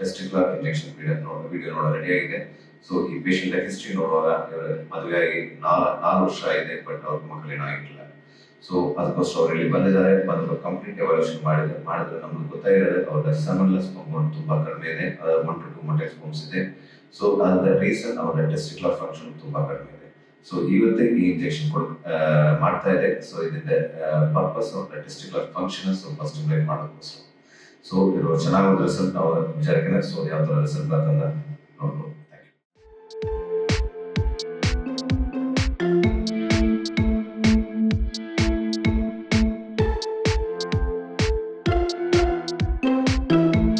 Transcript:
Testicular injection video ನೋಡ ready ಆಗಿದೆ. So ಈ ಪೇಷಂಟ್ ಹಿಸ್ಟ್ರಿ ನೋಡುವಾಗ ಇವರು ಮದುವೆಯಾಗಿ 4 ವರ್ಷ ಆಗಿದೆ, ಬಟ್ ಅವ್ರಿಗೆ ಮಕ್ಕಳೇನೂ ಆಗಿಲ್ಲ. ಸೊ ಅದಕ್ಕೋಸ್ಕರ ಅವ್ರು ಇಲ್ಲಿ ಬಂದಿದ್ದಾರೆ. ಬಂದು ಕಂಪ್ಲೀಟ್ ಎವಾಲ್ಯೂಷನ್ ಮಾಡಿದ್ರೆ ನಮ್ಗೆ ಗೊತ್ತಾಗಿರೋದು ಅವರ ಸೆಮನ್ಲೆಸ್ ಪಂಪ್ ತುಂಬಾ ಕಡಿಮೆ ಇದೆ, 1 to 2 ಮೊಟೆಕ್ಸ್ ಪಂಪ್ಸ್ ಇದೆ. ಸೊ ಅದರ ರೀಸನ್ ಅವರ ಟೆಸ್ಟಿಕ್ಯುಲರ್ ಫಂಕ್ಷನ್ ತುಂಬಾ ಕಡಿಮೆ ಇದೆ. ಸೊ ಇವತ್ತೇ ಈ ಇಂಜೆಕ್ಷನ್ ಮಾಡ್ತಾ ಇದೆ. ಸೊ ಇದರಿಂದ ಪರ್ಪಸ್ ಅವರ ಟೆಸ್ಟಿಕ್ಯುಲರ್ ಫಂಕ್ಷನ್ ಸ್ವಲ್ಪ ಸ್ಟಿಮ್ಯುಲೇಟ್ ಮಾಡೋದಕ್ಕೋಸ್ಕರ. ಸೊ ಇವರು ಚೆನ್ನಾಗಿ ರಿಸಲ್ಟ್ ಅವರ ವಿಚಾರಕ್ಕೆ. ಸೊ ಯಾವ ತರ ರಿಸಲ್ಟ್ ಅಂತಂದ ನೋಡ್ಬೋದು.